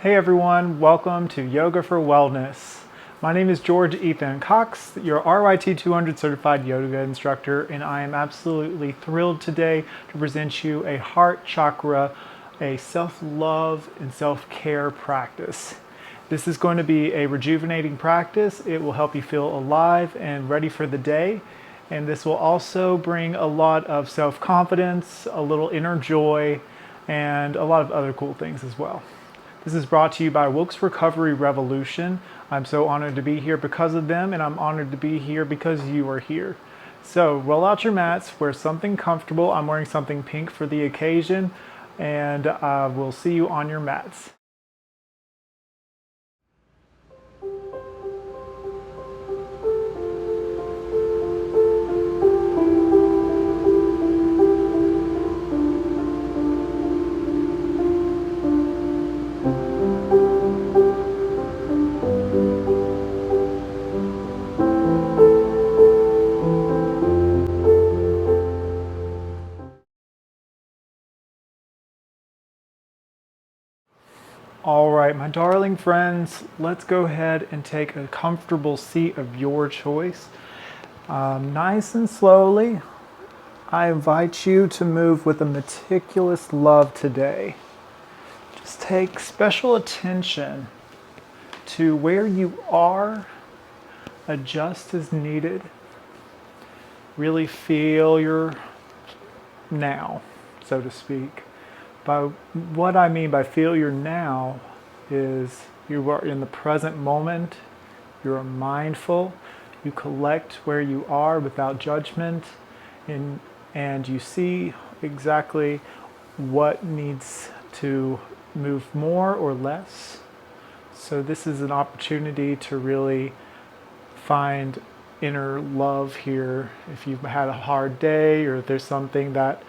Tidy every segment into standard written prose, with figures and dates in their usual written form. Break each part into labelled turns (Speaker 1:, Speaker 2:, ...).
Speaker 1: Hey everyone, welcome to Yoga for Wellness. My name is George Ethan Cox, your RYT 200 certified yoga instructor, and I am absolutely thrilled today to present you a heart chakra, a self-love and self-care practice. This is going to be a rejuvenating practice. It will help you feel alive and ready for the day. And this will also bring a lot of self-confidence, a little inner joy, and a lot of other cool things as well. This is brought to you by Wilkes Recovery Revolution. I'm so honored to be here because of them, and I'm honored to be here because you are here. So roll out your mats, wear something comfortable. I'm wearing something pink for the occasion, and we'll see you on your mats. All right, my darling friends, let's go ahead and take a comfortable seat of your choice. Nice and slowly, I invite you to move with a meticulous love today. Just take special attention to where you are, adjust as needed. Really feel your now, so to speak. By what I mean by feel your now is you are in the present moment, you're mindful, you collect where you are without judgment, and you see exactly what needs to move more or less. So this is an opportunity to really find inner love here. If you've had a hard day, or if there's something that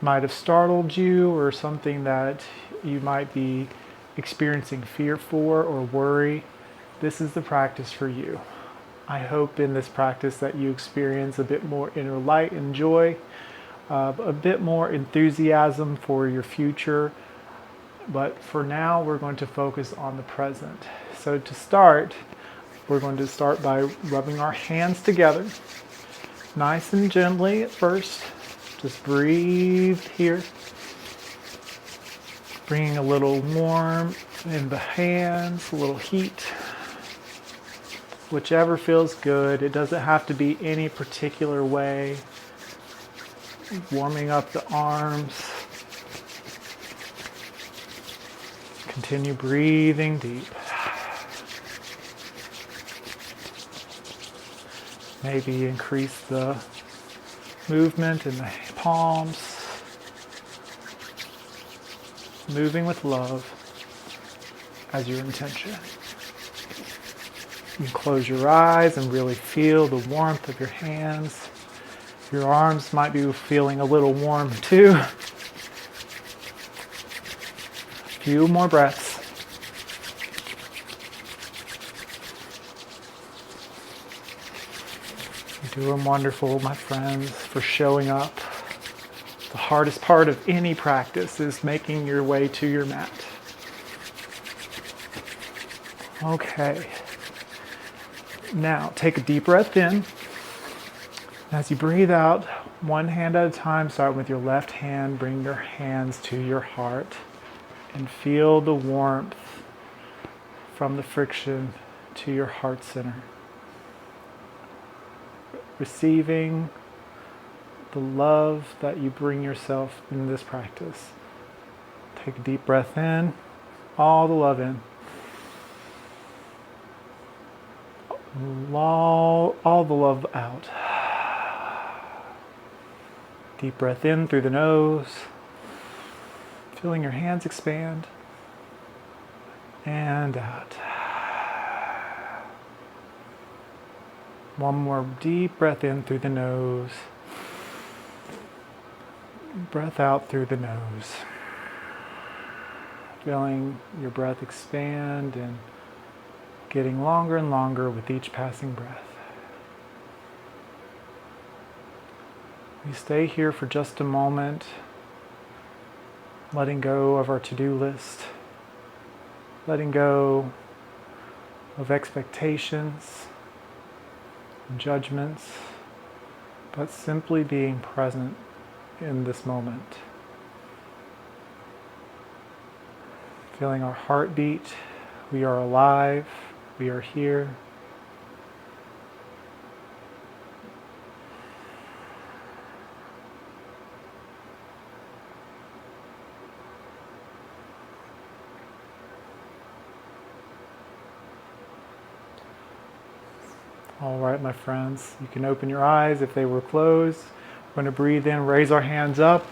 Speaker 1: might have startled you, or something that you might be experiencing fear for or worry, this is the practice for you. I hope in this practice that you experience a bit more inner light and joy, a bit more enthusiasm for your future. But for now, we're going to focus on the present. So to start, we're going to start by rubbing our hands together, nice and gently at first. Just breathe here, bringing a little warmth in the hands, a little heat, whichever feels good. It doesn't have to be any particular way. Warming up the arms. Continue breathing deep. Maybe increase the movement in the palms, moving with love as your intention. You can close your eyes and really feel the warmth of your hands. Your arms might be feeling a little warm too. A few more breaths. You're doing wonderful, my friends, for showing up. The hardest part of any practice is making your way to your mat. Okay. Now, take a deep breath in. As you breathe out, one hand at a time, start with your left hand, bring your hands to your heart, and feel the warmth from the friction to your heart center. Receiving the love that you bring yourself in this practice. Take a deep breath in, all the love in. All the love out. Deep breath in through the nose, feeling your hands expand, and out. One more deep breath in through the nose. Breath out through the nose. Feeling your breath expand and getting longer and longer with each passing breath. We stay here for just a moment, letting go of our to-do list, letting go of expectations and judgments, but simply being present in this moment. Feeling our heartbeat. We are alive. We are here. All right, my friends, you can open your eyes if they were closed. We're going to breathe in, raise our hands up,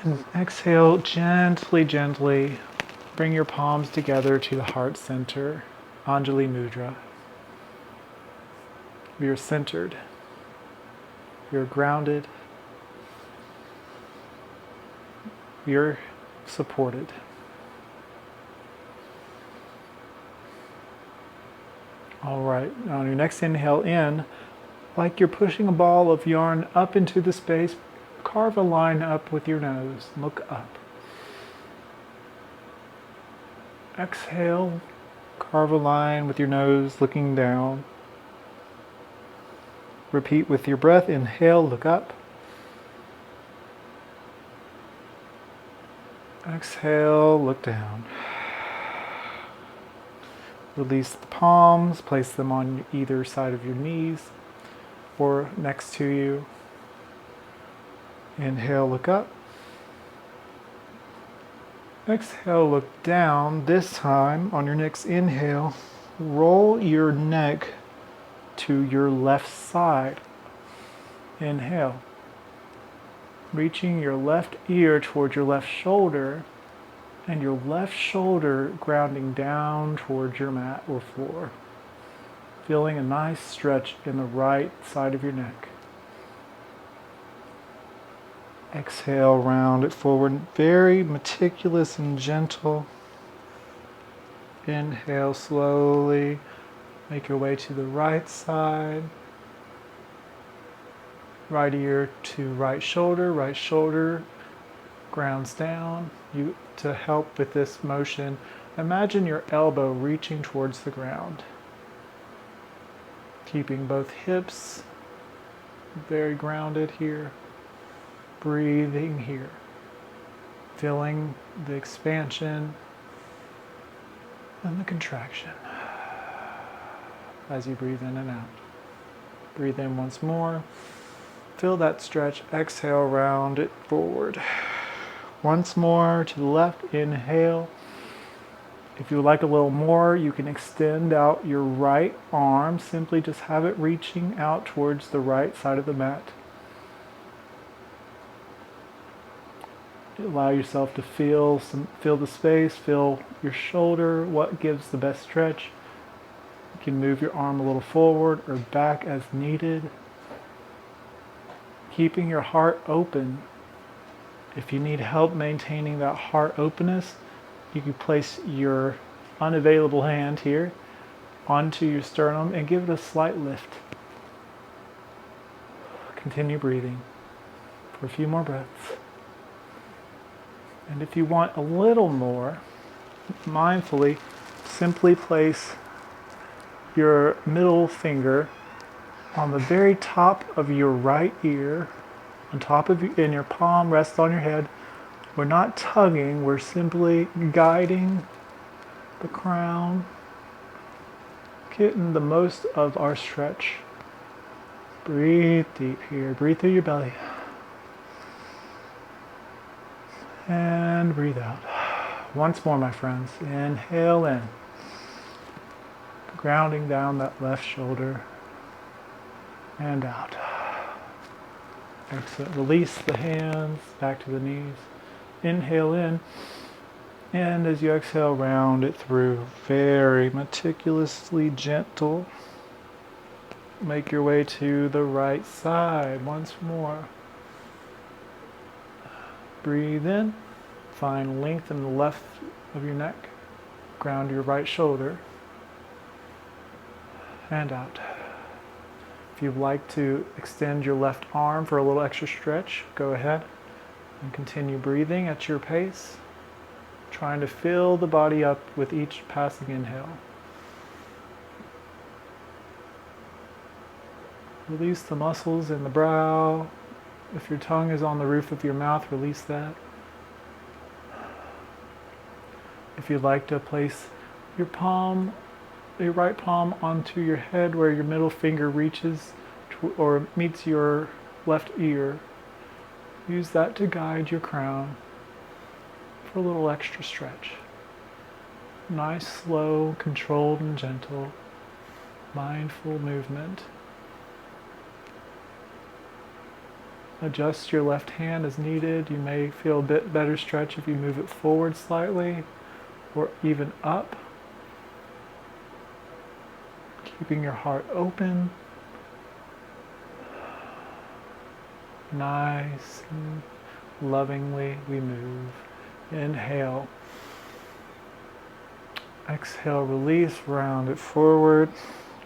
Speaker 1: and exhale gently, gently. Bring your palms together to the heart center, Anjali Mudra. We are centered. We are grounded. We are supported. All right, now on your next inhale in, like you're pushing a ball of yarn up into the space, carve a line up with your nose. Look up. Exhale, carve a line with your nose looking down. Repeat with your breath. Inhale, look up. Exhale, look down. Release the palms, place them on either side of your knees or next to you. Inhale, look up. Exhale, look down. This time, on your next inhale, roll your neck to your left side. Inhale. Reaching your left ear towards your left shoulder, and your left shoulder grounding down towards your mat or floor. Feeling a nice stretch in the right side of your neck. Exhale, round it forward, very meticulous and gentle. Inhale slowly, make your way to the right side. Right ear to right shoulder grounds down. To help with this motion, imagine your elbow reaching towards the ground. Keeping both hips very grounded here. Breathing here. Feeling the expansion and the contraction as you breathe in and out. Breathe in once more. Feel that stretch. Exhale, round it forward. Once more to the left, inhale. If you would like a little more, you can extend out your right arm. Simply just have it reaching out towards the right side of the mat. Allow yourself to feel the space, feel your shoulder, what gives the best stretch. You can move your arm a little forward or back as needed. Keeping your heart open. If you need help maintaining that heart openness, you can place your unavailable hand here onto your sternum and give it a slight lift. Continue breathing for a few more breaths. And if you want a little more, mindfully, simply place your middle finger on the very top of your right ear, on top of in your palm, rests on your head. We're not tugging, we're simply guiding the crown, getting the most of our stretch. Breathe deep here, breathe through your belly. And breathe out. Once more, my friends. Inhale in. Grounding down that left shoulder. And out. Exhale. Release the hands back to the knees. Inhale in. And as you exhale, round it through. Very meticulously gentle. Make your way to the right side. Once more. Breathe in, find length in the left of your neck, ground your right shoulder, and out. If you'd like to extend your left arm for a little extra stretch, go ahead and continue breathing at your pace. trying to fill the body up with each passing inhale. Release the muscles in the brow. If your tongue is on the roof of your mouth, release that. If you'd like to place your right palm onto your head where your middle finger reaches or meets your left ear, use that to guide your crown for a little extra stretch. Nice, slow, controlled, and gentle, mindful movement. Adjust your left hand as needed. You may feel a bit better stretch if you move it forward slightly or even up. Keeping your heart open. Nice and lovingly we move. Inhale. Exhale, release, round it forward.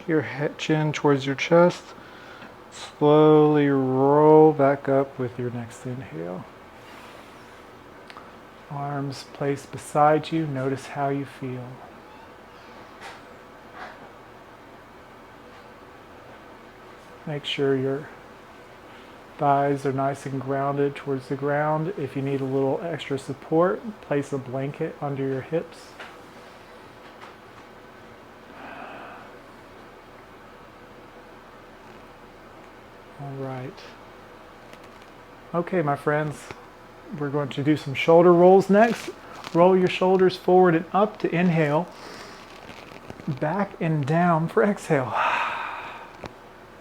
Speaker 1: Your head, chin towards your chest. Slowly roll back up with your next inhale. Arms placed beside you. Notice how you feel. Make sure your thighs are nice and grounded towards the ground. If you need a little extra support, place a blanket under your hips. All right. Okay, my friends, we're going to do some shoulder rolls next. Roll your shoulders forward and up to inhale. Back and down for exhale.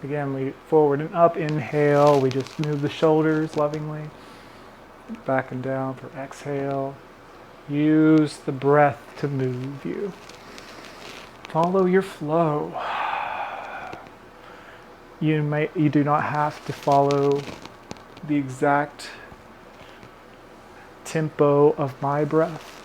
Speaker 1: Again, we forward and up, inhale. We just move the shoulders lovingly. Back and down for exhale. Use the breath to move you. Follow your flow. You do not have to follow the exact tempo of my breath.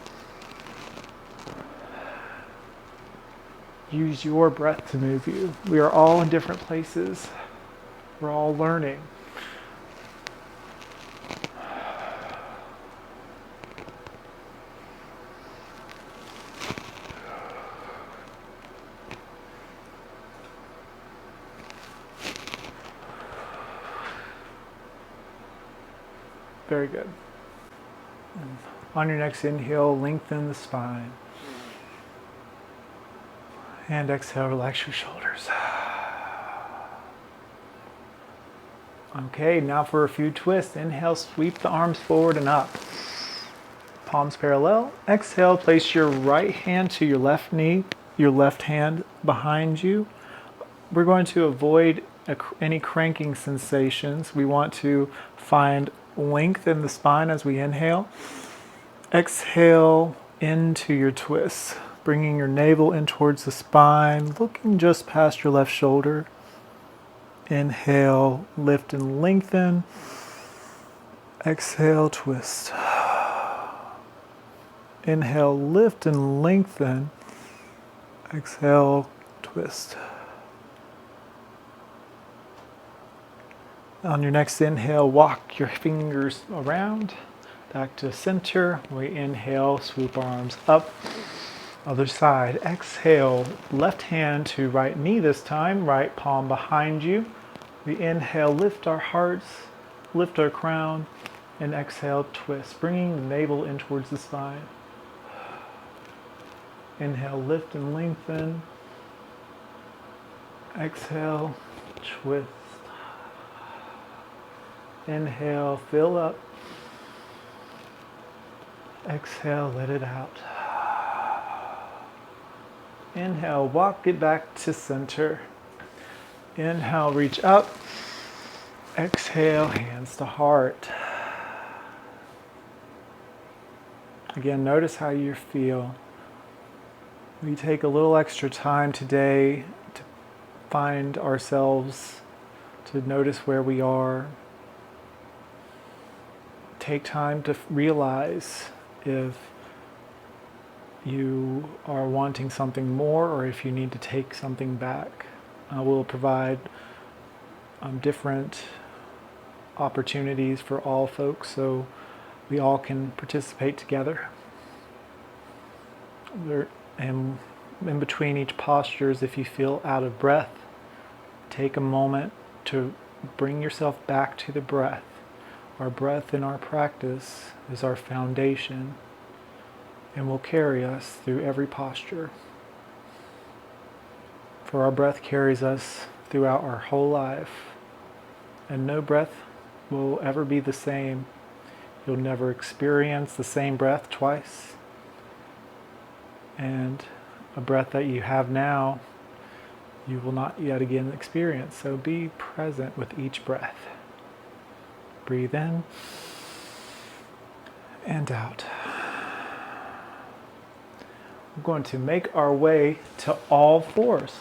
Speaker 1: Use your breath to move you. We are all in different places. We're all learning. Very good. And on your next inhale, lengthen the spine. And exhale, relax your shoulders. Okay, now for a few twists. Inhale, sweep the arms forward and up. Palms parallel. Exhale, place your right hand to your left knee, your left hand behind you. We're going to avoid any cranking sensations. We want to find length in the spine as we inhale. Exhale into your twists, bringing your navel in towards the spine, looking just past your left shoulder. Inhale, lift and lengthen. Exhale, twist. Inhale, lift and lengthen. Exhale, twist. On your next inhale, walk your fingers around, back to center. We inhale, swoop arms up. Other side. Exhale, left hand to right knee this time, right palm behind you. We inhale, lift our hearts, lift our crown, and exhale, twist, bringing the navel in towards the spine. Inhale, lift and lengthen. Exhale, twist. Inhale, fill up. Exhale, let it out. Inhale, walk it back to center. Inhale, reach up. Exhale, hands to heart. Again, notice how you feel. We take a little extra time today to find ourselves, to notice where we are. Take time to realize if you are wanting something more or if you need to take something back. We'll provide different opportunities for all folks so we all can participate together. And in between each postures, if you feel out of breath, take a moment to bring yourself back to the breath. Our breath in our practice is our foundation and will carry us through every posture. For our breath carries us throughout our whole life, and no breath will ever be the same. You'll never experience the same breath twice. And a breath that you have now, you will not yet again experience. So be present with each breath. Breathe in and out. We're going to make our way to all fours.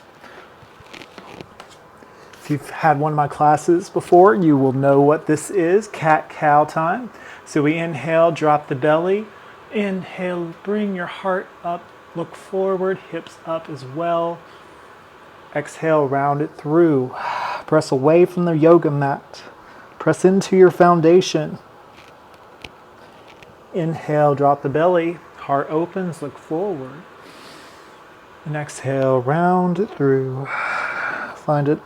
Speaker 1: If you've had one of my classes before, you will know what this is, cat-cow time. So we inhale, drop the belly. Inhale, bring your heart up, look forward, hips up as well. Exhale, round it through. Press away from the yoga mat. Press into your foundation. Inhale, drop the belly. Heart opens, look forward. And exhale, round it through. Find it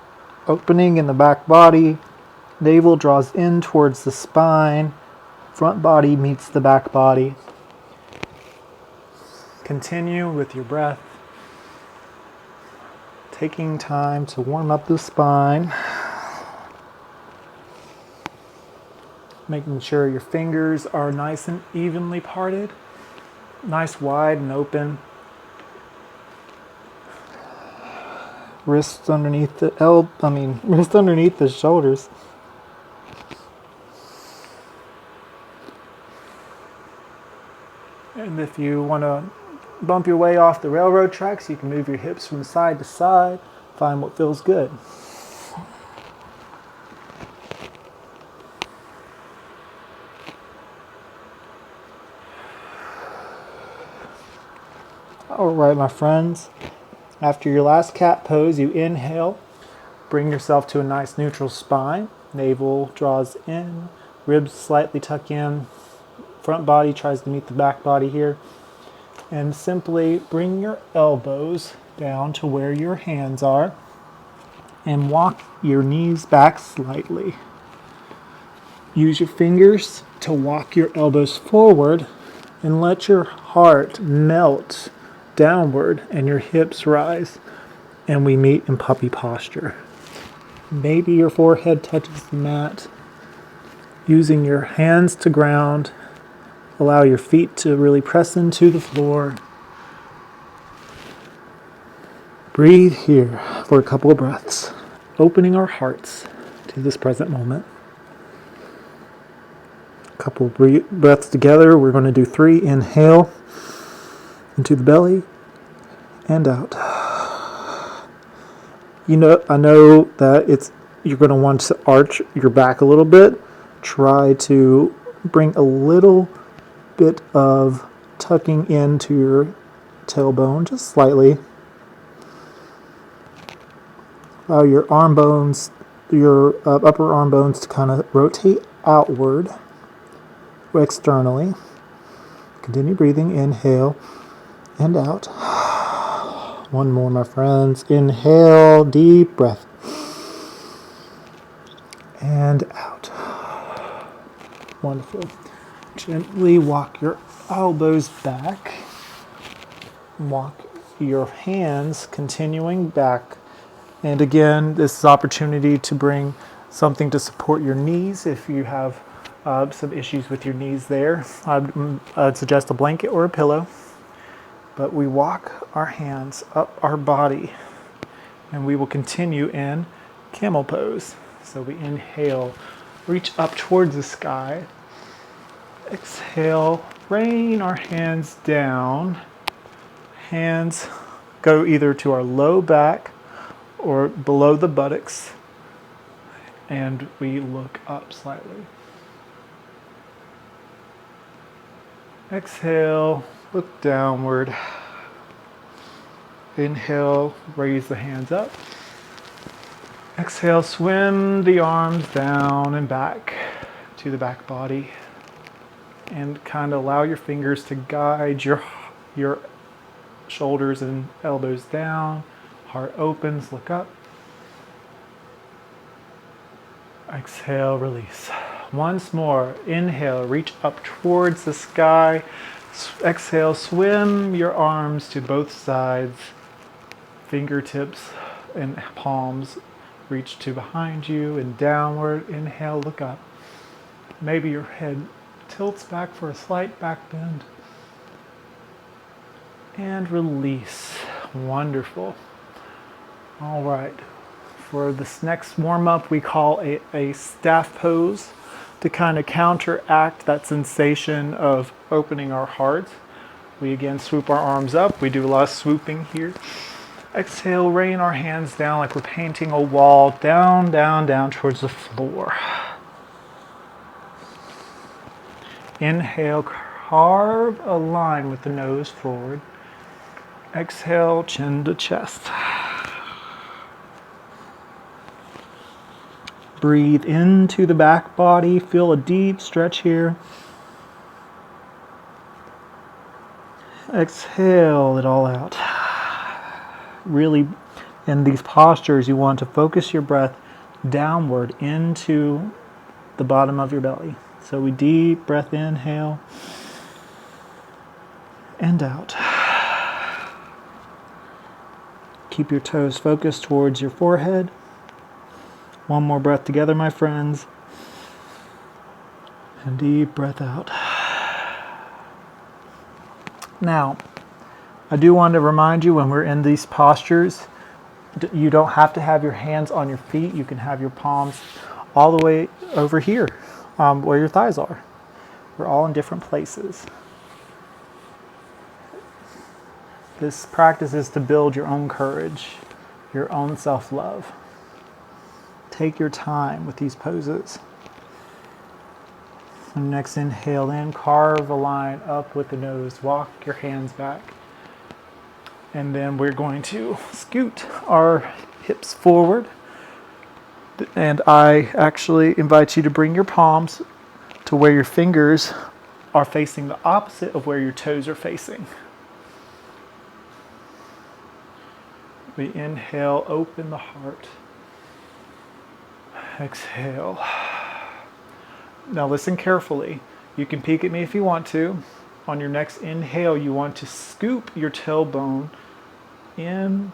Speaker 1: opening in the back body. Navel draws in towards the spine. Front body meets the back body. Continue with your breath. Taking time to warm up the spine. Making sure your fingers are nice and evenly parted. Nice, wide and open. Wrists underneath the wrists underneath the shoulders. And if you want to bump your way off the railroad tracks, you can move your hips from side to side. Find what feels good. All right, my friends. After your last cat pose, you inhale. Bring yourself to a nice neutral spine. Navel draws in. Ribs slightly tuck in. Front body tries to meet the back body here. And simply bring your elbows down to where your hands are. And walk your knees back slightly. Use your fingers to walk your elbows forward. And let your heart melt downward and your hips rise, and we meet in puppy posture. Maybe your forehead touches the mat. Using your hands to ground, allow your feet to really press into the floor. Breathe here for a couple of breaths, opening our hearts to this present moment. A couple of breaths together. We're going to do 3. Inhale into the belly and out. I know that you're going to want to arch your back a little bit. Try to bring a little bit of tucking into your tailbone, just slightly. Allow your arm bones, your upper arm bones to kind of rotate outward, externally. Continue breathing. Inhale and out. One more, my friends. Inhale, deep breath. And out. Wonderful. Gently walk your elbows back. Walk your hands continuing back. And again, this is opportunity to bring something to support your knees if you have some issues with your knees there. I'd suggest a blanket or a pillow. But we walk our hands up our body, and we will continue in Camel Pose. So we inhale, reach up towards the sky. Exhale, rain our hands down. Hands go either to our low back or below the buttocks, and we look up slightly. Exhale, look downward. Inhale, raise the hands up. Exhale, swim the arms down and back to the back body. And kind of allow your fingers to guide your shoulders and elbows down. Heart opens, look up. Exhale, release. Once more, inhale, reach up towards the sky. Exhale, swim your arms to both sides. Fingertips and palms reach to behind you and downward. Inhale, look up. Maybe your head tilts back for a slight back bend. And release. Wonderful. All right. For this next warm-up, we call a staff pose to kind of counteract that sensation of opening our heart. We again swoop our arms up. We do a lot of swooping here. Exhale, rain our hands down like we're painting a wall, down, down, down towards the floor. Inhale, carve a line with the nose forward. Exhale, chin to chest. Breathe into the back body. Feel a deep stretch here. Exhale it all out. Really, in these postures, you want to focus your breath downward into the bottom of your belly. So we deep breath inhale and out. Keep your toes focused towards your forehead. One more breath together, my friends. And deep breath out. Now, I do want to remind you when we're in these postures, you don't have to have your hands on your feet. You can have your palms all the way over here, where your thighs are. We're all in different places. This practice is to build your own courage, your own self-love. Take your time with these poses. And next inhale in, carve a line up with the nose, walk your hands back. And then we're going to scoot our hips forward. And I actually invite you to bring your palms to where your fingers are facing the opposite of where your toes are facing. We inhale, open the heart. Exhale. Now listen carefully. You can peek at me if you want to. On your next inhale, you want to scoop your tailbone in,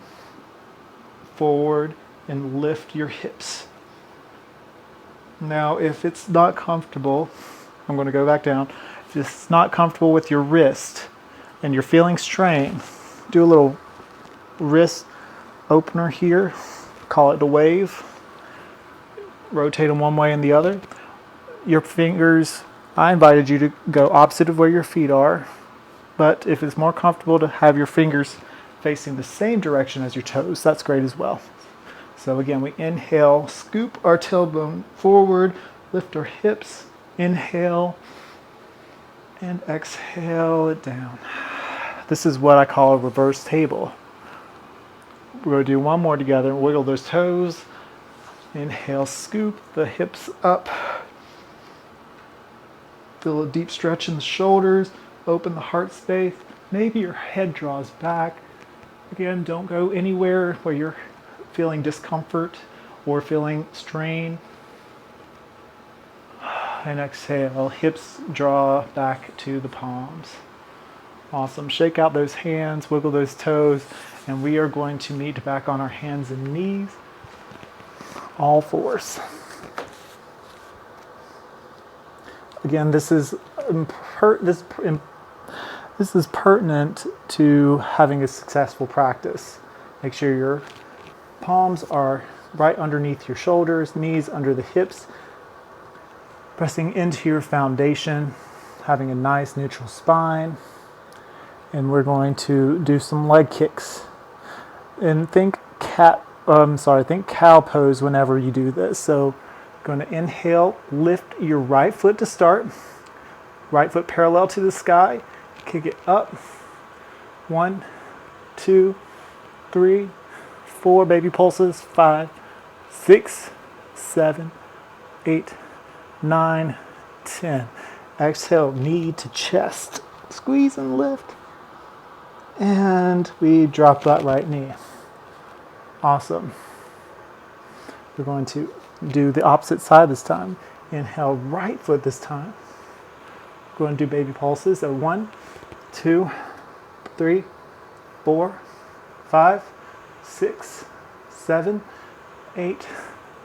Speaker 1: forward, and lift your hips. Now, if it's not comfortable, I'm going to go back down. If it's not comfortable with your wrist and you're feeling strain, do a little wrist opener here. Call it a wave. Rotate them one way and the other. Your fingers, I invited you to go opposite of where your feet are, but if it's more comfortable to have your fingers facing the same direction as your toes, that's great as well. So again, we inhale, scoop our tailbone forward, lift our hips, inhale, and exhale it down. This is what I call a reverse table. We're going to do one more together. Wiggle those toes. Inhale, scoop the hips up. Feel a deep stretch in the shoulders. Open the heart space. Maybe your head draws back. Again, don't go anywhere where you're feeling discomfort or feeling strain. And exhale, hips draw back to the palms. Awesome. Shake out those hands, wiggle those toes, and we are going to meet back on our hands and knees. All fours. Again, this is pertinent to having a successful practice. Make sure your palms are right underneath your shoulders, knees under the hips, pressing into your foundation, having a nice neutral spine. And we're going to do some leg kicks. And think cow pose whenever you do this. So going to inhale, lift your right foot to start. Right foot parallel to the sky. Kick it up. 1, 2, 3, 4 baby pulses. 5, 6, 7, 8, 9, 10. Exhale, knee to chest. Squeeze and lift. And we drop that right knee. Awesome. We're going to do the opposite side this time. Inhale, right foot this time. We're going to do baby pulses. So 1, 2, 3, 4, 5, 6, 7, 8,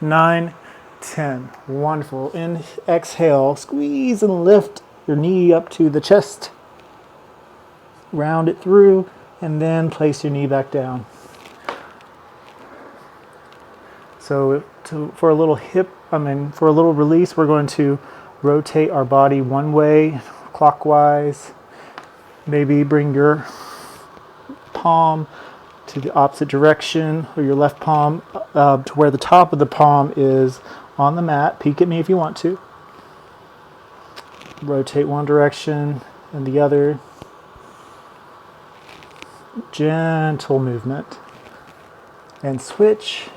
Speaker 1: 9, 10. Wonderful. Exhale, squeeze and lift your knee up to the chest. Round it through, and then place your knee back down. So for a little release, we're going to rotate our body one way, clockwise. Maybe bring your palm to the opposite direction, or your left palm to where the top of the palm is on the mat. Peek at me if you want to. Rotate one direction and the other. Gentle movement. And switch.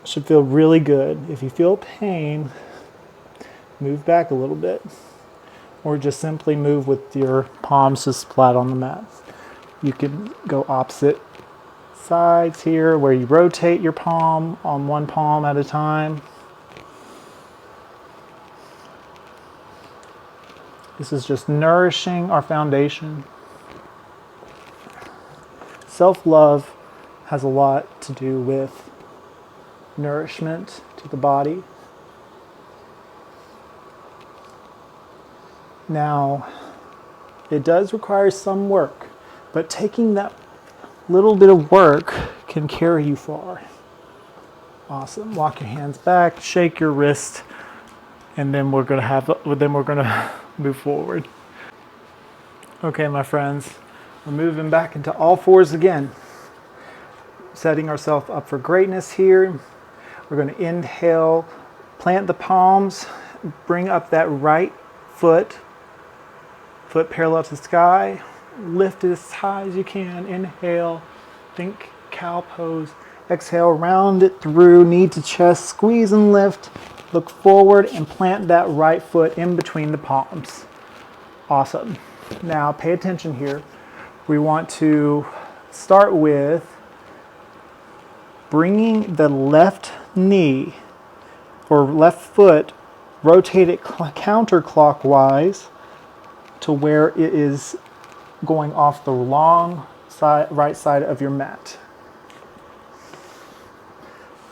Speaker 1: Should feel really good. If you feel pain, move back a little bit. Or just simply move with your palms just flat on the mat. You can go opposite sides here where you rotate your palm on one palm at a time. This is just nourishing our foundation. Self-love has a lot to do with nourishment to the body. Now, it does require some work, but taking that little bit of work can carry you far. Awesome. Walk your hands back, shake your wrist, and then we're going to move forward. Okay, my friends, we're moving back into all fours again. Setting ourselves up for greatness here. We're going to inhale, plant the palms, bring up that right foot parallel to the sky, lift it as high as you can. Inhale, think cow pose. Exhale, round it through, knee to chest, squeeze and lift. Look forward and plant that right foot in between the palms. Awesome. Now pay attention here. We want to start with bringing the left knee or left foot, rotate it counterclockwise to where it is going off the long side, right side of your mat.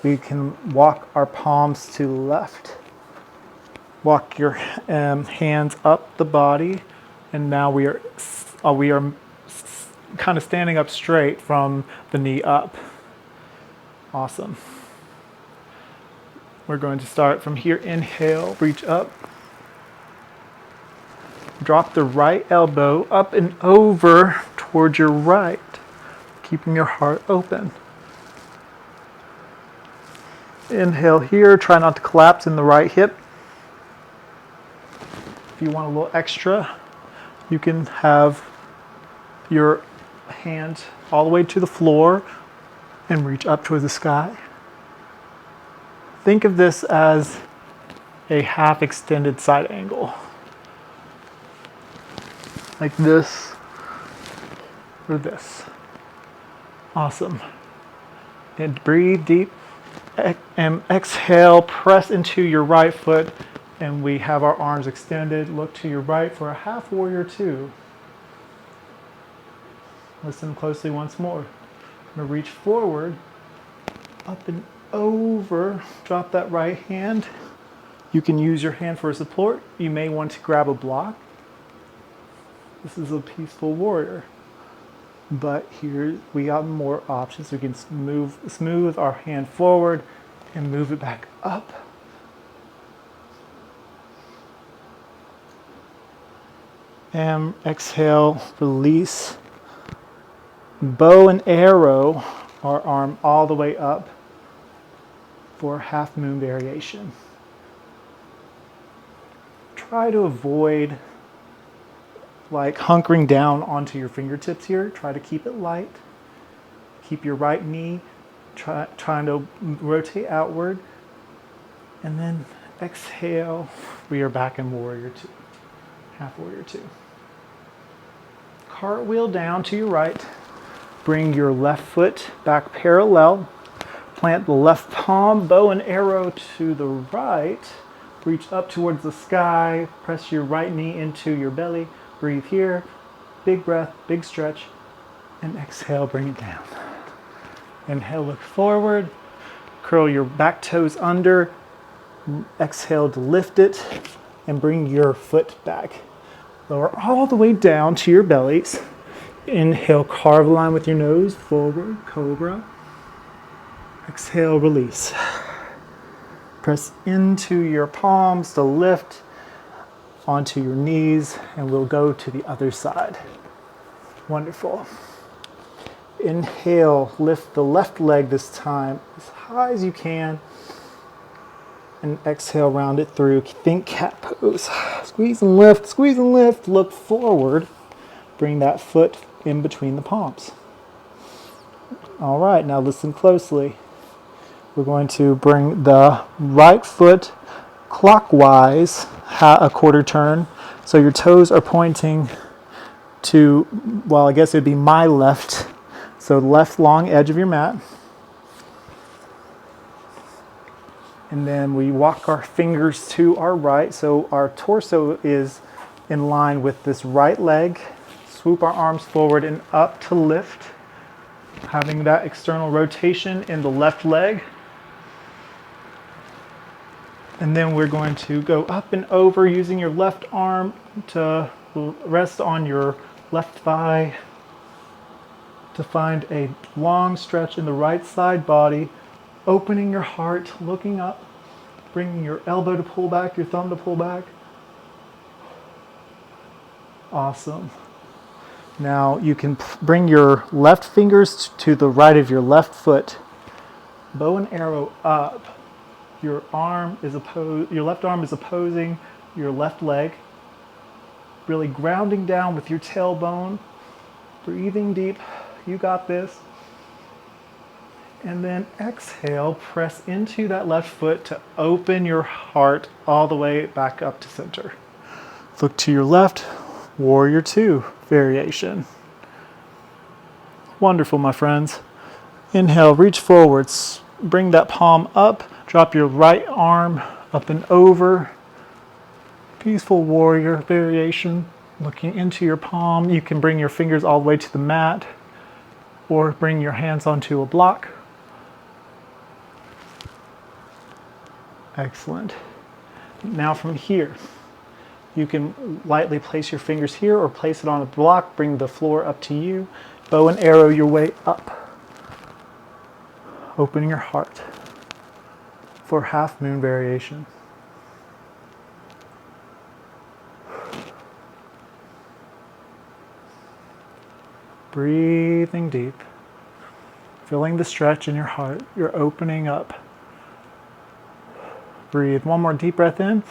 Speaker 1: We can walk our palms to the left. Walk your hands up the body, and now we are kind of standing up straight from the knee up. Awesome. We're going to start from here. Inhale, reach up. Drop the right elbow up and over towards your right, keeping your heart open. Inhale here, try not to collapse in the right hip. If you want a little extra, you can have your hand all the way to the floor and reach up towards the sky. Think of this as a half extended side angle. Like this or this. Awesome. And breathe deep. And exhale, press into your right foot, and we have our arms extended. Look to your right for a half warrior two. Listen closely once more. I'm going to reach forward, up and over. Drop that right hand. You can use your hand for support. You may want to grab a block. This is a peaceful warrior. But here we got more options. We can smooth our hand forward and move it back up. And exhale, release. Bow and arrow our arm all the way up for half moon variation. Try to avoid like hunkering down onto your fingertips here. Try to keep it light. Keep your right knee trying to rotate outward. And then Exhale, we are back in warrior two, half warrior two. Cartwheel down to your right. Bring your left foot back parallel. Plant the left palm, bow and arrow to the right. Reach up towards the sky. Press your right knee into your belly. Breathe here. Big breath, big stretch. And exhale, bring it down. Inhale, look forward. Curl your back toes under. Exhale to lift it and bring your foot back. Lower all the way down to your bellies. Inhale, carve a line with your nose, forward, cobra. Exhale, release. Press into your palms to lift onto your knees, and we'll go to the other side. Wonderful. Inhale, lift the left leg this time as high as you can. And exhale, round it through. Think cat pose. Squeeze and lift, look forward. Bring that foot in between the palms. All right, now listen closely. We're going to bring the right foot clockwise, a quarter turn. So your toes are pointing to, well, I guess it'd be my left. So left long edge of your mat. And then we walk our fingers to our right, so our torso is in line with this right leg. Swoop our arms forward and up to lift, having that external rotation in the left leg. And then we're going to go up and over using your left arm to rest on your left thigh to find a long stretch in the right side body. Opening your heart, looking up, bringing your elbow to pull back, your thumb to pull back. Awesome. Now you can bring your left fingers to the right of your left foot. Bow and arrow up. Your left arm is opposing your left leg. Really grounding down with your tailbone. Breathing deep. You got this. And then exhale, press into that left foot to open your heart all the way back up to center. Look to your left, warrior two variation. Wonderful, my friends. Inhale, reach forwards, bring that palm up, drop your right arm up and over. Peaceful warrior variation. Looking into your palm, you can bring your fingers all the way to the mat or bring your hands onto a block. Excellent. Now from here, you can lightly place your fingers here or place it on a block, bring the floor up to you. Bow and arrow your way up. Opening your heart for half moon variation. Breathing deep. Feeling the stretch in your heart. You're opening up. Breathe. One more deep breath in.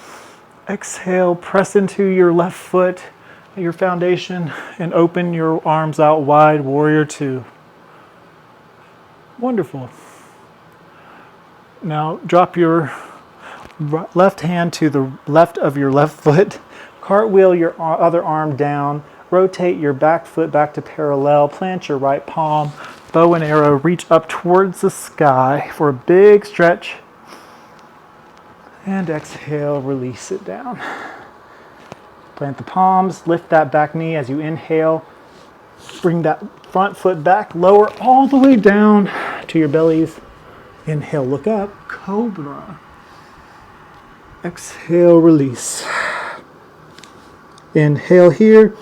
Speaker 1: Exhale, press into your left foot, your foundation, and open your arms out wide, warrior two. Wonderful. Now drop your left hand to the left of your left foot. Cartwheel your other arm down. Rotate your back foot back to parallel. Plant your right palm. Bow and arrow, reach up towards the sky for a big stretch. And exhale, release it down. Plant the palms, lift that back knee as you inhale. Bring that front foot back, lower all the way down to your bellies. Inhale, look up, cobra. Exhale, release. Inhale here.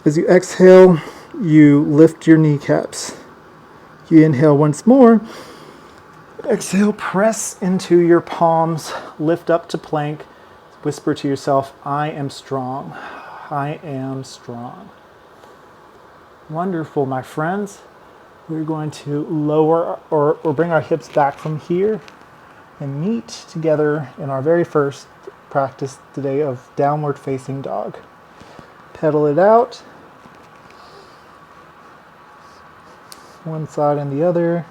Speaker 1: As you exhale, you lift your kneecaps. You inhale once more. Exhale, press into your palms, lift up to plank, whisper to yourself, I am strong, I am strong. Wonderful, my friends. We're going to lower or bring our hips back from here and meet together in our very first practice today of downward facing dog. Pedal it out, one side and the other.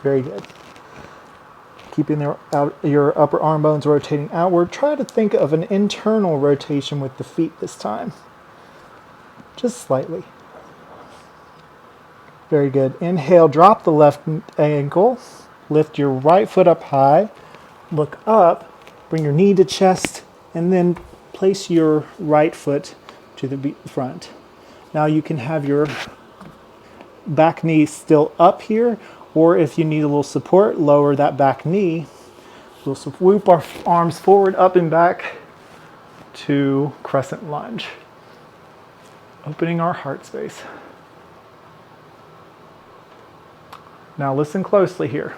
Speaker 1: Very good. keeping your upper arm bones rotating outward. Try to think of an internal rotation with the feet this time. Just slightly. Very good. Inhale, drop the left ankle. Lift your right foot up high. Look up. Bring your knee to chest. And then place your right foot to the front. Now you can have your back knee still up here, or if you need a little support, lower that back knee. We'll swoop our arms forward, up and back to crescent lunge. Opening our heart space. Now listen closely here.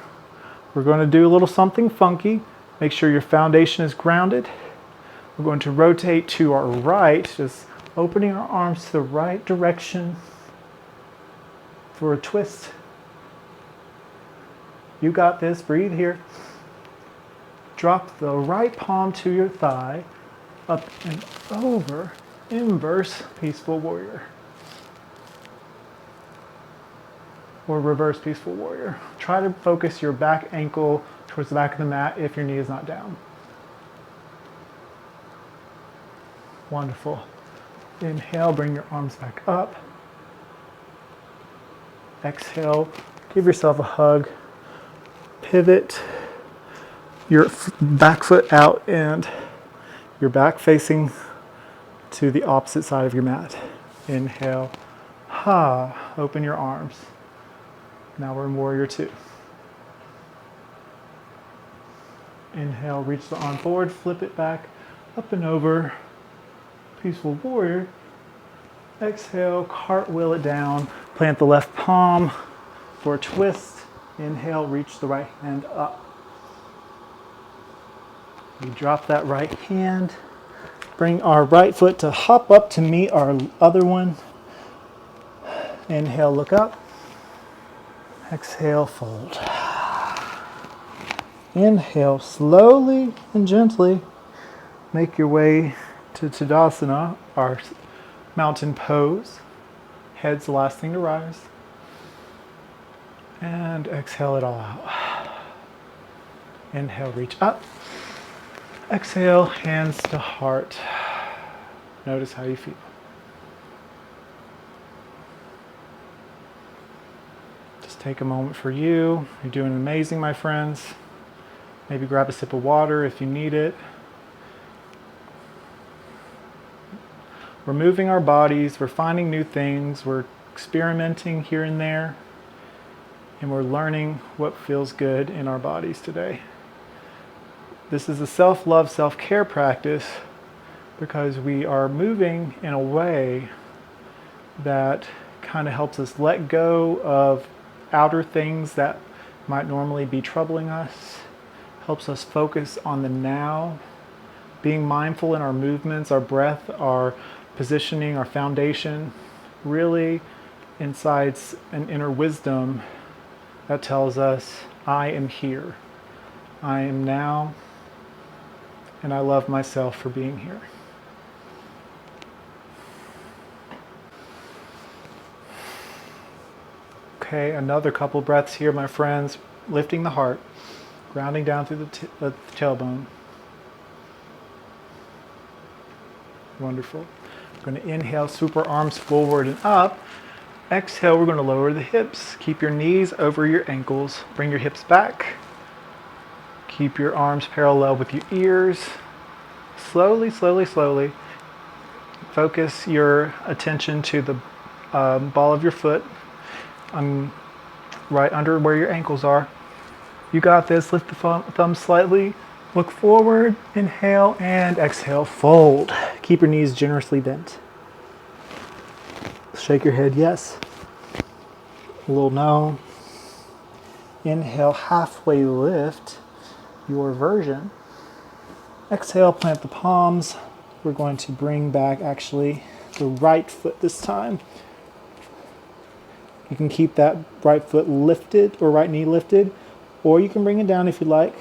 Speaker 1: We're going to do a little something funky. Make sure your foundation is grounded. We're going to rotate to our right, just opening our arms to the right direction for a twist. You got this. Breathe here. Drop the right palm to your thigh, up and over, inverse peaceful warrior. Or reverse peaceful warrior. Try to focus your back ankle towards the back of the mat if your knee is not down. Wonderful. Inhale, bring your arms back up. Exhale, give yourself a hug. Pivot your back foot out and your back facing to the opposite side of your mat. Inhale, open your arms. Now we're in warrior two. Inhale, reach the arm forward, flip it back, up and over, peaceful warrior. Exhale, cartwheel it down, plant the left palm for a twist. Inhale, reach the right hand up. We drop that right hand, bring our right foot to hop up to meet our other one. Inhale, look up. Exhale, fold. Inhale, slowly and gently make your way to Tadasana, our mountain pose. Head's the last thing to rise. And exhale it all out. Inhale, reach up. Exhale, hands to heart. Notice how you feel. Just take a moment for you. You're doing amazing, my friends. Maybe grab a sip of water if you need it. We're moving our bodies, we're finding new things, we're experimenting here and there, and we're learning what feels good in our bodies today. This is a self-love, self-care practice because we are moving in a way that kind of helps us let go of outer things that might normally be troubling us, helps us focus on the now, being mindful in our movements, our breath, our positioning, our foundation, really incites an inner wisdom that tells us, I am here, I am now, and I love myself for being here. Okay, another couple breaths here, my friends, lifting the heart, grounding down through the tailbone. Wonderful. We're going to inhale, swoop our arms forward and up. Exhale, we're going to lower the hips. Keep your knees over your ankles. Bring your hips back. Keep your arms parallel with your ears. Slowly, slowly, slowly. Focus your attention to the ball of your foot, right under where your ankles are. You got this. Lift the thumb slightly. Look forward. Inhale and exhale. Fold. Keep your knees generously bent. Shake your head, yes. A little no. Inhale, halfway lift your version. Exhale, plant the palms. We're going to bring back actually the right foot this time. You can keep that right foot lifted or right knee lifted, or you can bring it down if you like.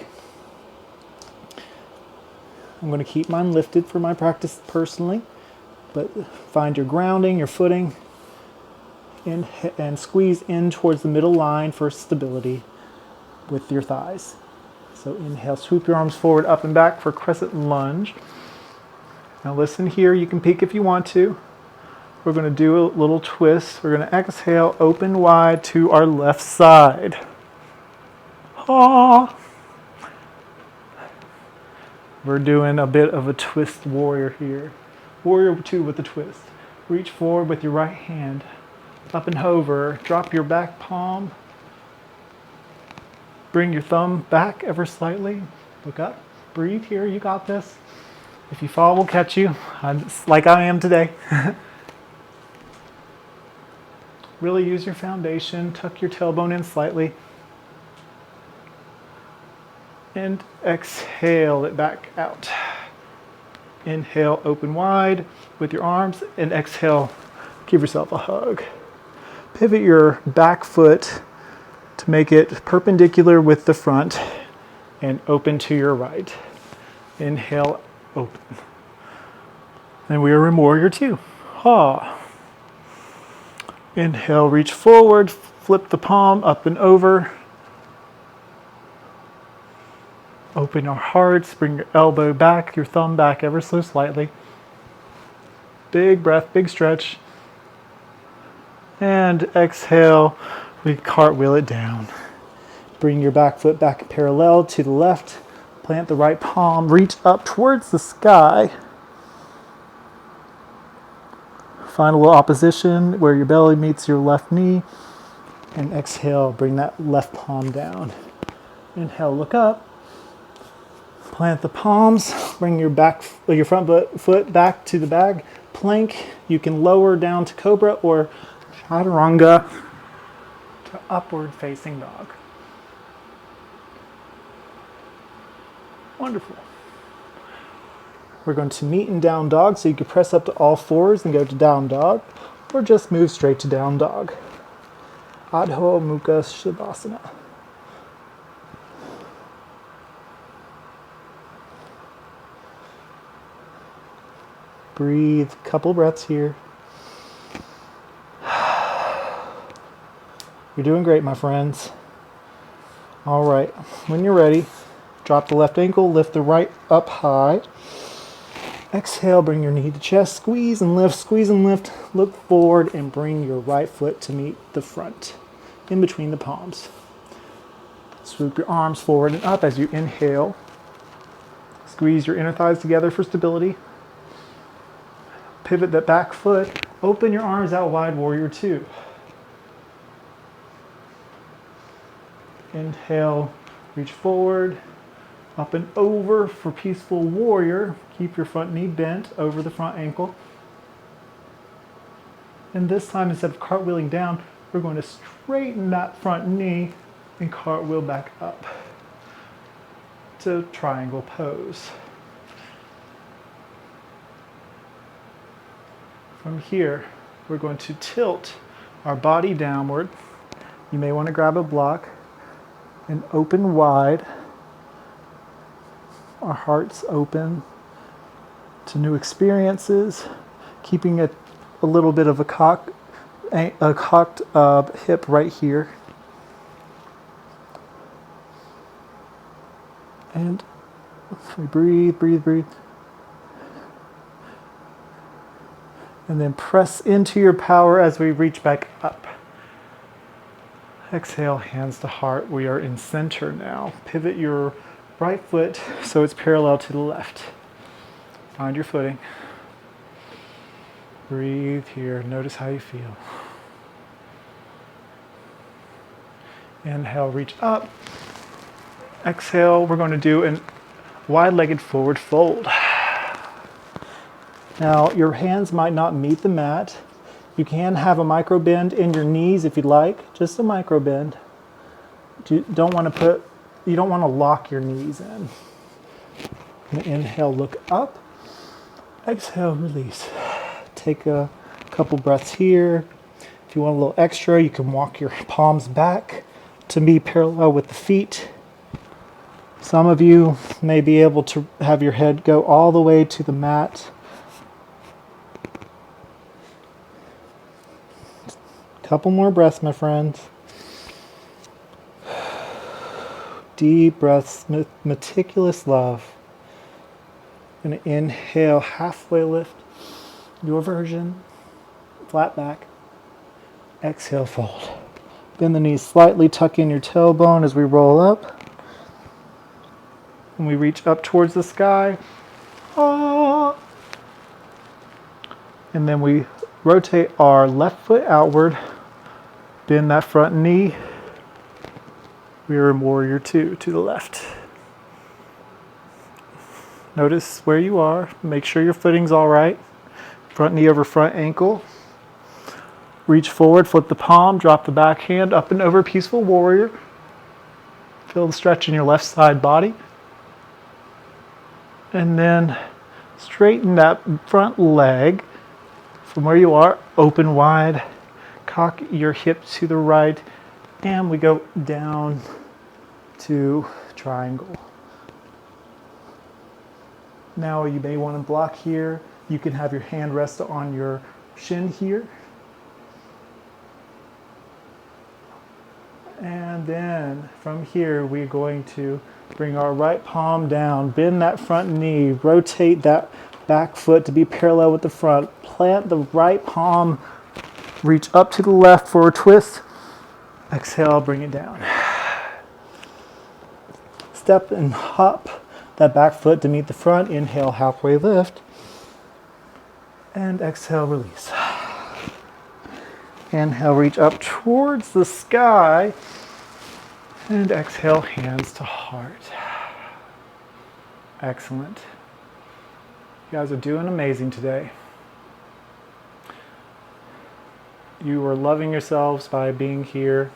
Speaker 1: I'm going to keep mine lifted for my practice personally, but find your grounding, your footing, and squeeze in towards the middle line for stability with your thighs. So inhale, swoop your arms forward, up and back for crescent lunge. Now listen here, you can peek if you want to. We're going to do a little twist. We're going to exhale, open wide to our left side. Ah. We're doing a bit of a twist warrior here. Warrior 2 with a twist. Reach forward with your right hand, up and hover. Drop your back palm. Bring your thumb back ever slightly. Look up. Breathe here. You got this. If you fall, we'll catch you, like I am today. Really use your foundation. Tuck your tailbone in slightly. And exhale it back out. Inhale, open wide with your arms, and exhale, give yourself a hug. Pivot your back foot to make it perpendicular with the front and open to your right. Inhale, open. And we are in warrior 2. Ha. Inhale, reach forward, flip the palm up and over. Open your hearts, bring your elbow back, your thumb back ever so slightly. Big breath, big stretch. And exhale, we cartwheel it down. Bring your back foot back parallel to the left. Plant the right palm, reach up towards the sky. Find a little opposition where your belly meets your left knee. And exhale, bring that left palm down. Inhale, look up. Plant the palms, bring your front foot back to the bag. Plank, you can lower down to cobra or chaturanga to upward facing dog. Wonderful. We're going to meet in down dog, so you can press up to all fours and go to down dog, or just move straight to down dog. Adho Mukha Shavasana. Breathe, couple breaths here. You're doing great, my friends. All right, when you're ready, drop the left ankle, lift the right up high. Exhale, bring your knee to chest, squeeze and lift, look forward and bring your right foot to meet the front, in between the palms. Swoop your arms forward and up as you inhale. Squeeze your inner thighs together for stability. Pivot that back foot, open your arms out wide, warrior 2. Inhale, reach forward, up and over for peaceful warrior. Keep your front knee bent over the front ankle. And this time, instead of cartwheeling down, we're going to straighten that front knee and cartwheel back up to triangle pose. From here, we're going to tilt our body downward. You may want to grab a block and open wide. Our hearts open to new experiences, keeping a little bit of a cocked hip right here. And we breathe. And then press into your power as we reach back up. Exhale, hands to heart. We are in center now. Pivot your right foot so it's parallel to the left. Find your footing. Breathe here. Notice how you feel. Inhale, reach up. Exhale, we're going to do a wide-legged forward fold. Now, your hands might not meet the mat. You can have a micro bend in your knees if you'd like, just a micro bend. You don't want to lock your knees in. Inhale, look up. Exhale, release. Take a couple breaths here. If you want a little extra, you can walk your palms back to be parallel with the feet. Some of you may be able to have your head go all the way to the mat. Couple more breaths, my friends. Deep breaths, meticulous love. Going to inhale, halfway lift, your version, flat back. Exhale, fold. Bend the knees slightly, tuck in your tailbone as we roll up. And we reach up towards the sky. Ah. And then we rotate our left foot outward, bend that front knee. We are in warrior two to the left. Notice where you are. Make sure your footing's all right. Front knee over front ankle. Reach forward, flip the palm, drop the back hand up and over peaceful warrior. Feel the stretch in your left side body. And then straighten that front leg from where you are, open wide. Cock your hip to the right. And we go down to triangle. Now you may want to block here. You can have your hand rest on your shin here. And then from here, we're going to bring our right palm down, bend that front knee, rotate that back foot to be parallel with the front. Plant the right palm, reach up to the left for a twist. Exhale, bring it down. Step and hop that back foot to meet the front. Inhale, halfway lift. And exhale, release. Inhale, reach up towards the sky. And exhale, hands to heart. Excellent. You guys are doing amazing today. You are loving yourselves by being here,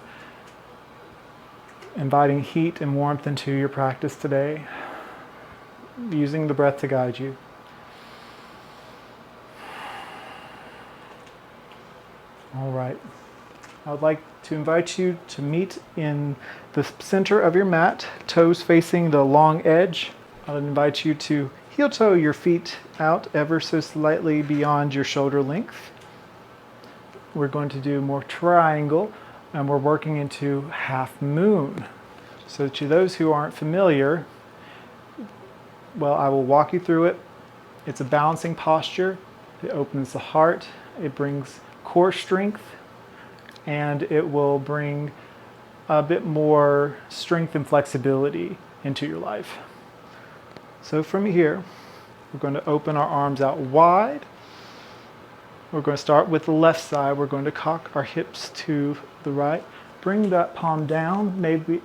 Speaker 1: inviting heat and warmth into your practice today, using the breath to guide you. All right. I would like to invite you to meet in the center of your mat, toes facing the long edge. I would invite you to heel toe your feet out ever so slightly beyond your shoulder length. We're going to do more triangle, and we're working into half moon. So to those who aren't familiar, well, I will walk you through it. It's a balancing posture. It opens the heart. It brings core strength, and it will bring a bit more strength and flexibility into your life. So from here, we're going to open our arms out wide. We're going to start with the left side. We're going to cock our hips to the right. Bring that palm down, maybe,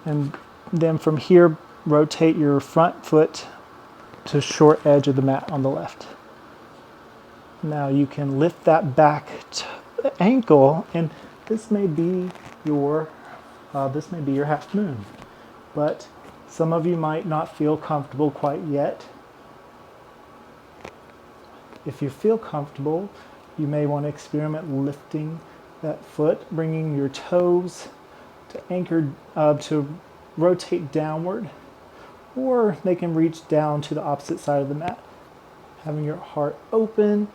Speaker 1: and then from here, rotate your front foot to short edge of the mat on the left. Now you can lift that back ankle, and this may be your half moon, but some of you might not feel comfortable quite yet. If you feel comfortable, you may want to experiment lifting that foot, bringing your toes to anchor, to rotate downward, or they can reach down to the opposite side of the mat. Having your heart open,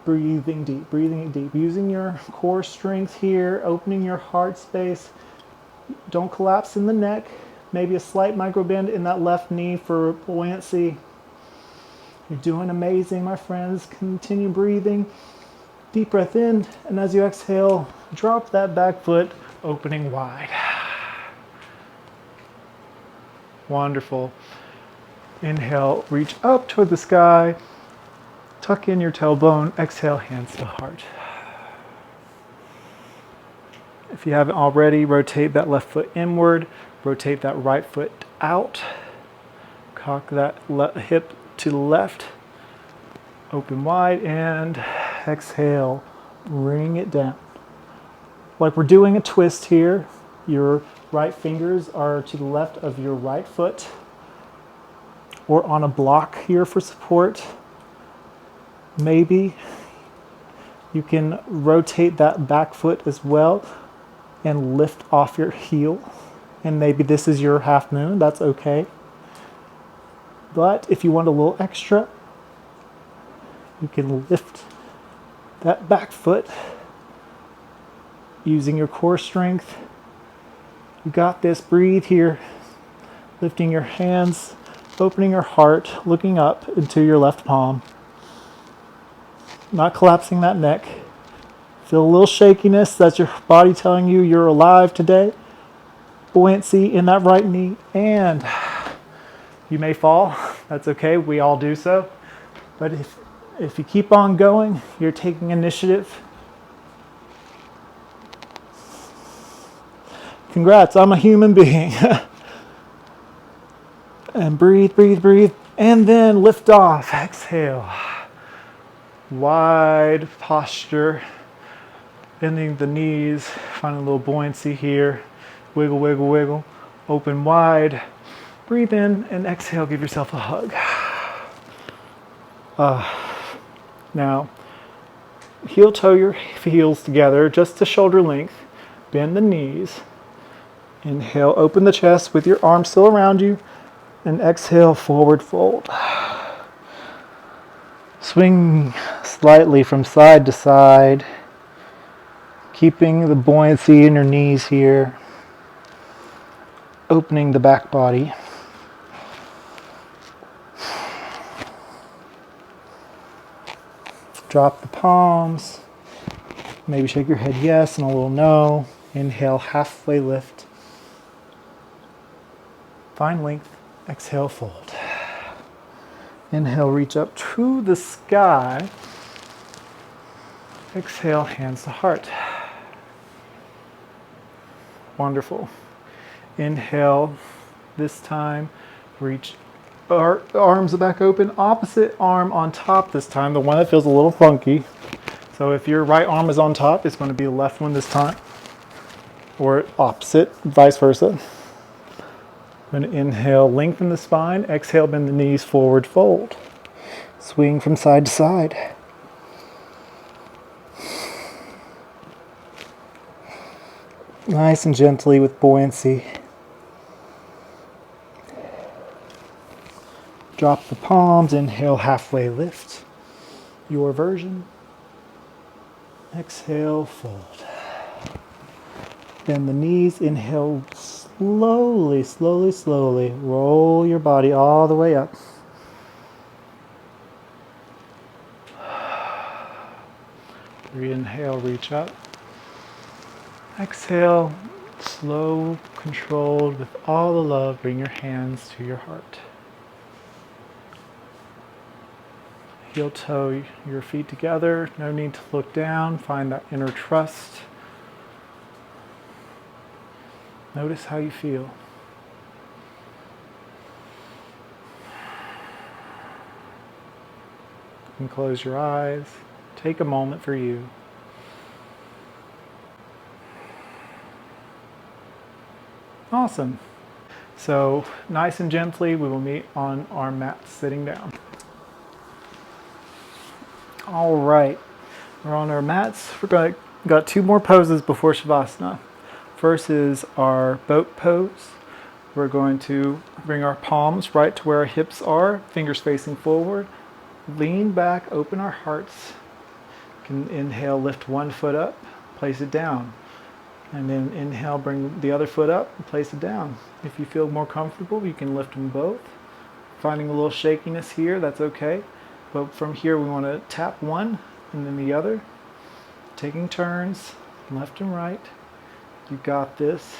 Speaker 1: breathing deep, using your core strength here, opening your heart space. Don't collapse in the neck. Maybe a slight micro bend in that left knee for buoyancy. You're doing amazing, my friends. Continue breathing. Deep breath in, and as you exhale, drop that back foot, opening wide. Wonderful. Inhale, reach up toward the sky. Tuck in your tailbone. Exhale, hands to heart. If you haven't already, rotate that left foot inward. Rotate that right foot out. Cock that hip to the left. Open wide and exhale. Bring it down. Like we're doing a twist here. Your right fingers are to the left of your right foot, or on a block here for support. Maybe you can rotate that back foot as well and lift off your heel. And maybe this is your half moon, that's okay. But if you want a little extra, you can lift that back foot using your core strength You got this. Breathe here. Lifting your hands, opening your heart, looking up into your left palm. Not collapsing that neck. Feel a little shakiness. That's your body telling you you're alive today. Buoyancy in that right knee. And you may fall. That's okay. We all do so. But if you keep on going, you're taking initiative. Congrats, I'm a human being. And breathe, breathe, breathe. And then lift off. Exhale. Wide posture. Bending the knees. Finding a little buoyancy here. Wiggle, wiggle, wiggle. Open wide. Breathe in and exhale. Give yourself a hug. Now, heel toe your heels together just to shoulder length. Bend the knees. Inhale, open the chest with your arms still around you. And exhale, forward fold. Swing slightly from side to side, keeping the buoyancy in your knees here, opening the back body. Drop the palms, maybe shake your head yes and a little no. Inhale, halfway lift. Find length. Exhale, fold. Inhale, reach up to the sky. Exhale, hands to heart. Wonderful. Inhale, this time, reach arms back open. Opposite arm on top this time, the one that feels a little funky. So if your right arm is on top, it's going to be the left one this time. Or opposite, vice versa. Going to inhale, lengthen the spine. Exhale, bend the knees, forward fold. Swing from side to side. Nice and gently with buoyancy. Drop the palms, inhale, halfway lift. Your version. Exhale, fold. Bend the knees, inhale, slowly, slowly, slowly. Roll your body all the way up. Inhale, reach up. Exhale, slow, controlled, with all the love, bring your hands to your heart. Heel toe your feet together. No need to look down. Find that inner trust. Notice how you feel. You can close your eyes. Take a moment for you. Awesome. So nice and gently, we will meet on our mat sitting down. All right, we're on our mats. Got two more poses before Shavasana. First is our boat pose. We're going to bring our palms right to where our hips are, fingers facing forward. Lean back, open our hearts. You can inhale, lift one foot up, place it down. And then inhale, bring the other foot up and place it down. If you feel more comfortable, you can lift them both. Finding a little shakiness here, that's okay. But from here, we want to tap one and then the other. Taking turns, left and right. You got this.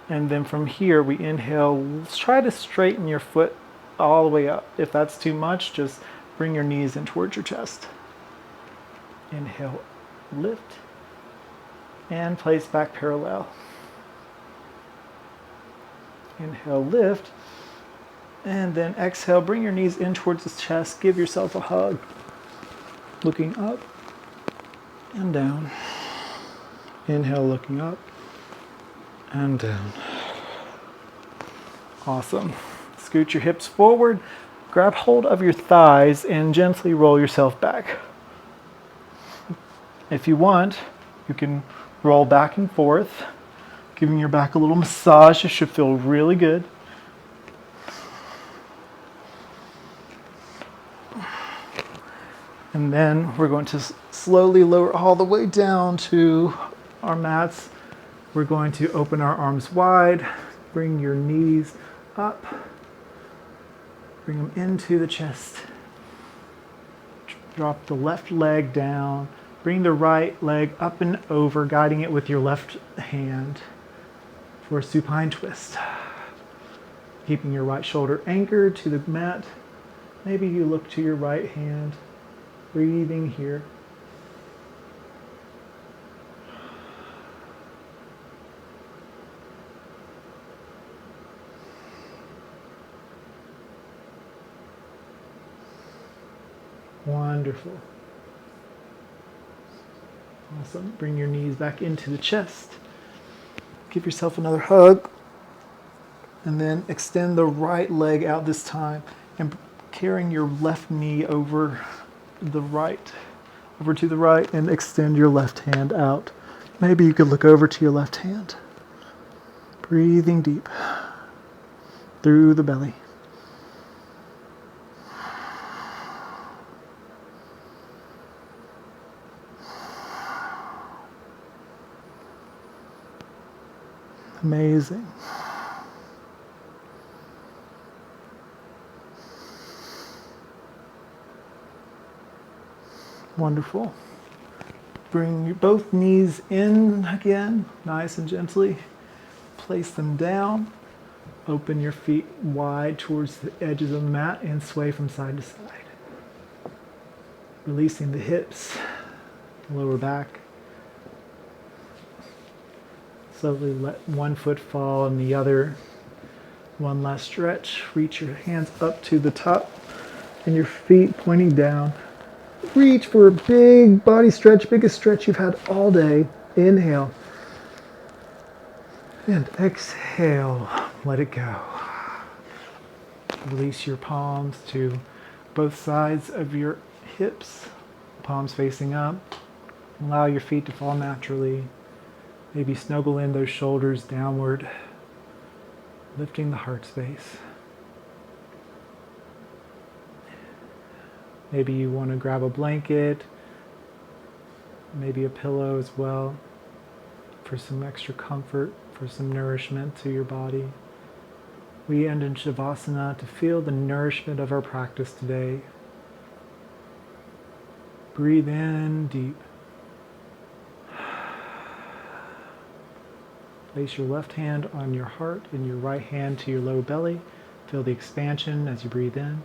Speaker 1: And then from here, we inhale. Try to straighten your foot all the way up. If that's too much, just bring your knees in towards your chest. Inhale, lift, and place back parallel. Inhale, lift, and then exhale. Bring your knees in towards the chest. Give yourself a hug. Looking up and down. Inhale, looking up and down. Awesome. Scoot your hips forward. Grab hold of your thighs and gently roll yourself back. If you want, you can roll back and forth, giving your back a little massage. It should feel really good. And then we're going to slowly lower all the way down to our mats. We're going to open our arms wide, bring your knees up, bring them into the chest. Drop the left leg down, bring the right leg up and over, guiding it with your left hand for a supine twist. Keeping your right shoulder anchored to the mat. Maybe you look to your right hand, breathing here. Wonderful. Awesome. Bring your knees back into the chest. Give yourself another hug. And then extend the right leg out this time and carrying your left knee over to the right, and extend your left hand out. Maybe you could look over to your left hand. Breathing deep through the belly. Amazing. Wonderful. Bring both knees in again, nice and gently. Place them down. Open your feet wide towards the edges of the mat and sway from side to side. Releasing the hips, lower back. Slowly let one foot fall and the other. One last stretch. Reach your hands up to the top and your feet pointing down. Reach for a big body stretch, biggest stretch you've had all day. Inhale. And exhale. Let it go. Release your palms to both sides of your hips. Palms facing up. Allow your feet to fall naturally. Maybe snuggle in those shoulders downward, lifting the heart space. Maybe you want to grab a blanket, maybe a pillow as well, for some extra comfort, for some nourishment to your body. We end in Shavasana to feel the nourishment of our practice today. Breathe in deep. Place your left hand on your heart and your right hand to your low belly. Feel the expansion as you breathe in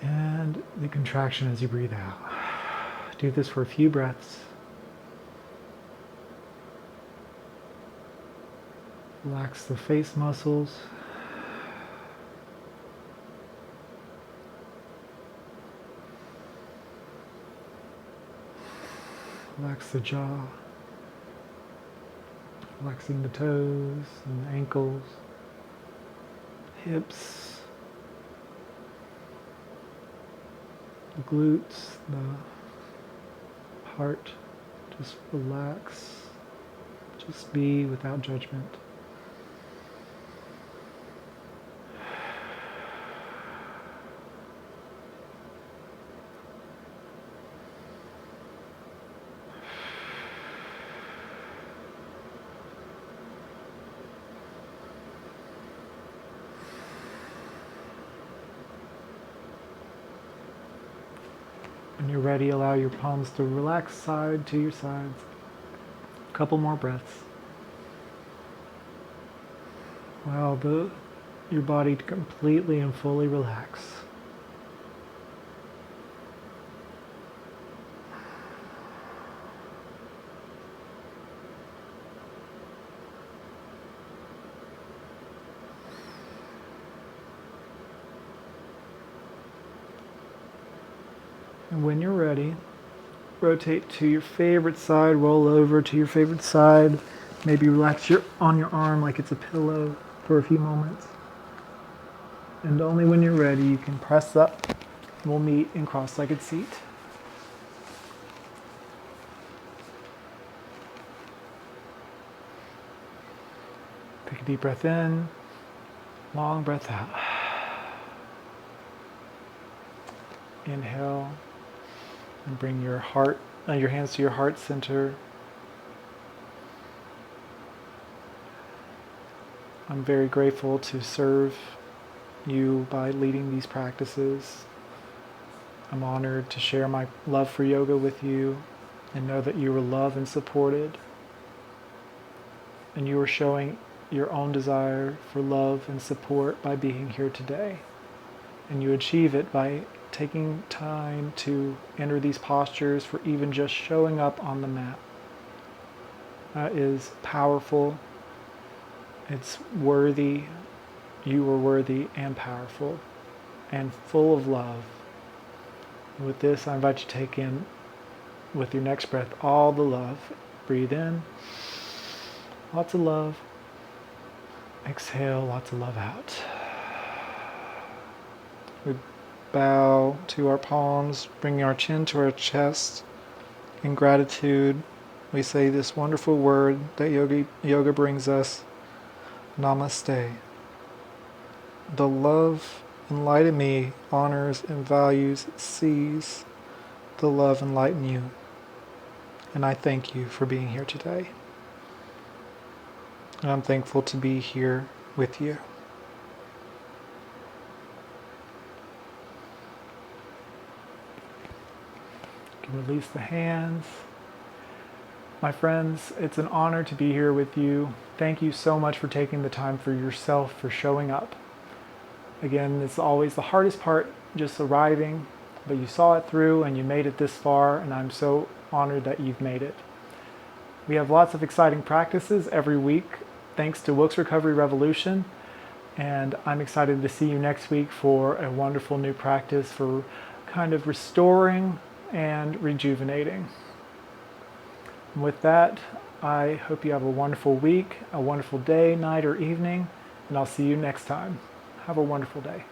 Speaker 1: and the contraction as you breathe out. Do this for a few breaths. Relax the face muscles. Relax the jaw. Relaxing the toes and the ankles, hips, the glutes, the heart. Just relax. Just be without judgment. When you're ready, allow your palms to relax side to your sides. A couple more breaths. Allow your body to completely and fully relax. And when you're ready, rotate to your favorite side, roll over to your favorite side. Maybe relax on your arm like it's a pillow for a few moments. And only when you're ready, you can press up. We'll meet in cross-legged seat. Take a deep breath in, long breath out. Inhale. And bring your hands to your heart center. I'm very grateful to serve you by leading these practices. I'm honored to share my love for yoga with you and know that you are loved and supported. And you are showing your own desire for love and support by being here today. And you achieve it by taking time to enter these postures for even just showing up on the mat. That is powerful. It's worthy. You are worthy and powerful and full of love. And with this, I invite you to take in, with your next breath, all the love. Breathe in, lots of love. Exhale, lots of love out. We bow to our palms, bringing our chin to our chest. In gratitude, we say this wonderful word that yoga brings us, Namaste. The love and light in me honors and values, sees the love and light in you. And I thank you for being here today. And I'm thankful to be here with you. You can release the hands. My friends, it's an honor to be here with you. Thank you so much for taking the time for yourself, for showing up. Again, it's always the hardest part, just arriving, but you saw it through and you made it this far, and I'm so honored that you've made it. We have lots of exciting practices every week, thanks to Wilkes Recovery Revolution, and I'm excited to see you next week for a wonderful new practice for kind of restoring and rejuvenating. And with that, I hope you have a wonderful week, a wonderful day, night, or evening, and I'll see you next time. Have a wonderful day.